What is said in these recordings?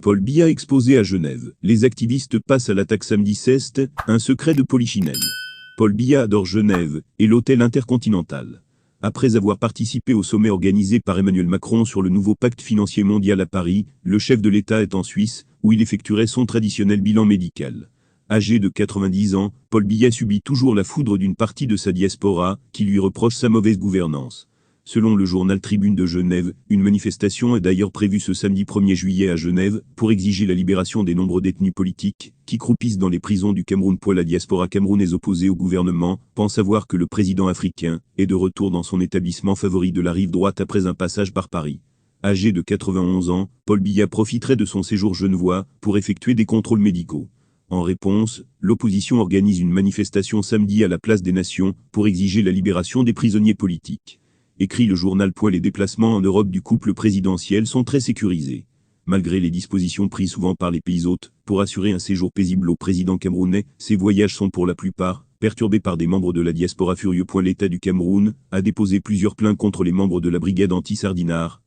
Paul Biya exposé à Genève. Les activistes passent à l'attaque samedi 16, un secret de Polichinelle. Paul Biya adore Genève et l'hôtel Intercontinental. Après avoir participé au sommet organisé par Emmanuel Macron sur le nouveau pacte financier mondial à Paris, le chef de l'État est en Suisse, où il effectuerait son traditionnel bilan médical. Âgé de 90 ans, Paul Biya subit toujours la foudre d'une partie de sa diaspora, qui lui reproche sa mauvaise gouvernance. Selon le journal Tribune de Genève, une manifestation est d'ailleurs prévue ce samedi 1er juillet à Genève, pour exiger la libération des nombreux détenus politiques, qui croupissent dans les prisons du Cameroun. La diaspora camerounaise opposée au gouvernement pense savoir que le président africain est de retour dans son établissement favori de la rive droite après un passage par Paris. Âgé de 91 ans, Paul Biya profiterait de son séjour genevois pour effectuer des contrôles médicaux. En réponse, l'opposition organise une manifestation samedi à la Place des Nations pour exiger la libération des prisonniers politiques. Écrit le journal. Les déplacements en Europe du couple présidentiel sont très sécurisés. Malgré les dispositions prises souvent par les pays hôtes pour assurer un séjour paisible au président camerounais, ces voyages sont pour la plupart perturbés par des membres de la diaspora furieux. L'État du Cameroun a déposé plusieurs plaintes contre les membres de la brigade anti-Sardinard,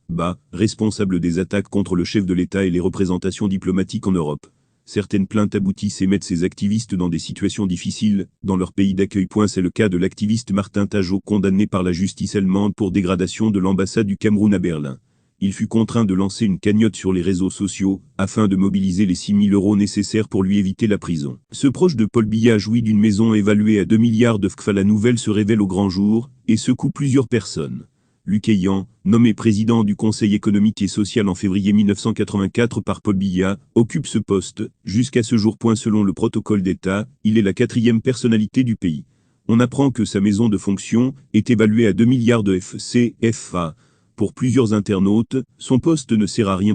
responsable des attaques contre le chef de l'État et les représentations diplomatiques en Europe. Certaines plaintes aboutissent et mettent ces activistes dans des situations difficiles dans leur pays d'accueil. C'est le cas de l'activiste Martin Tajot, condamné par la justice allemande pour dégradation de l'ambassade du Cameroun à Berlin. Il fut contraint de lancer une cagnotte sur les réseaux sociaux afin de mobiliser les 6 000 € nécessaires pour lui éviter la prison. Ce proche de Paul Biya jouit d'une maison évaluée à 2 milliards de CFA. La nouvelle se révèle au grand jour et secoue plusieurs personnes. Luc Ayant, nommé président du Conseil économique et social en février 1984 par Paul Biya, occupe ce poste jusqu'à ce jour. Selon le protocole d'État, il est la 4e personnalité du pays. On apprend que sa maison de fonction est évaluée à 2 milliards de CFA. Pour plusieurs internautes, son poste ne sert à rien.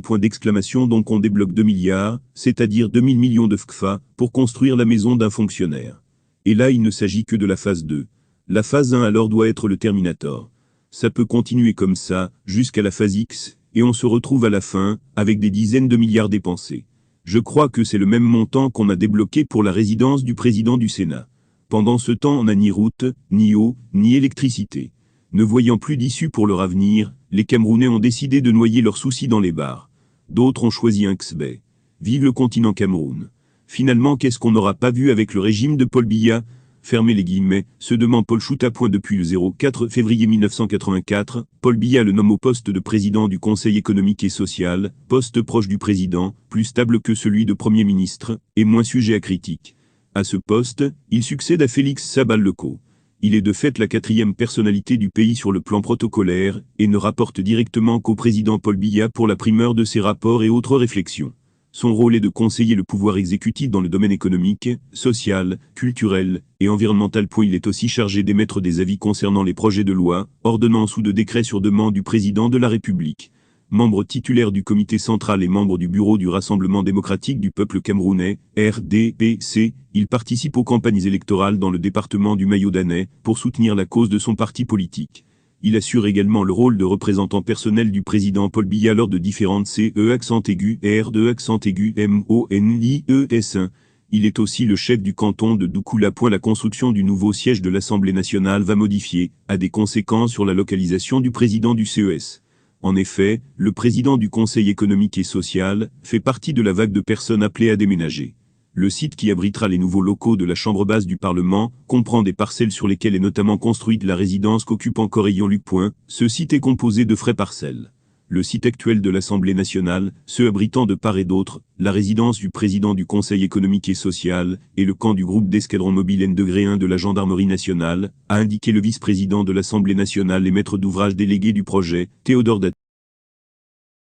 Donc on débloque 2 milliards, c'est-à-dire 2000 millions de CFA, pour construire la maison d'un fonctionnaire. Et là il ne s'agit que de la phase 2. La phase 1 alors doit être le Terminator. Ça peut continuer comme ça, jusqu'à la phase X, et on se retrouve à la fin, avec des dizaines de milliards dépensés. Je crois que c'est le même montant qu'on a débloqué pour la résidence du président du Sénat. Pendant ce temps on n'a ni route, ni eau, ni électricité. Ne voyant plus d'issue pour leur avenir, les Camerounais ont décidé de noyer leurs soucis dans les bars. D'autres ont choisi un XB. Vive le continent Cameroun. Finalement, qu'est-ce qu'on n'aura pas vu avec le régime de Paul Biya ? Fermez les guillemets, se demande Paul Chouta. Depuis le 4 février 1984, Paul Biya le nomme au poste de président du Conseil économique et social, poste proche du président, plus stable que celui de Premier ministre, et moins sujet à critique. À ce poste, il succède à Félix Sabal-Leco. Il est de fait la 4e personnalité du pays sur le plan protocolaire, et ne rapporte directement qu'au président Paul Biya pour la primeur de ses rapports et autres réflexions. Son rôle est de conseiller le pouvoir exécutif dans le domaine économique, social, culturel et environnemental. Il est aussi chargé d'émettre des avis concernant les projets de loi, ordonnances ou de décrets sur demande du président de la République. Membre titulaire du comité central et membre du bureau du Rassemblement démocratique du peuple camerounais, RDPC, il participe aux campagnes électorales dans le département du Mayo-Danais pour soutenir la cause de son parti politique. Il assure également le rôle de représentant personnel du président Paul Biya lors de différentes MONIES1. Il est aussi le chef du canton de Doukoula. La construction du nouveau siège de l'Assemblée nationale va modifier, a des conséquences sur la localisation du président du CES. En effet, le président du Conseil économique et social fait partie de la vague de personnes appelées à déménager. Le site qui abritera les nouveaux locaux de la Chambre basse du Parlement comprend des parcelles sur lesquelles est notamment construite la résidence qu'occupe encore Ayant-Luc. Ce site est composé de vraies parcelles. Le site actuel de l'Assemblée nationale, ceux abritant de part et d'autre, la résidence du président du Conseil économique et social, et le camp du groupe d'escadron mobile N-1 de la Gendarmerie nationale, a indiqué le vice-président de l'Assemblée nationale et maître d'ouvrage délégué du projet, Théodore Daty.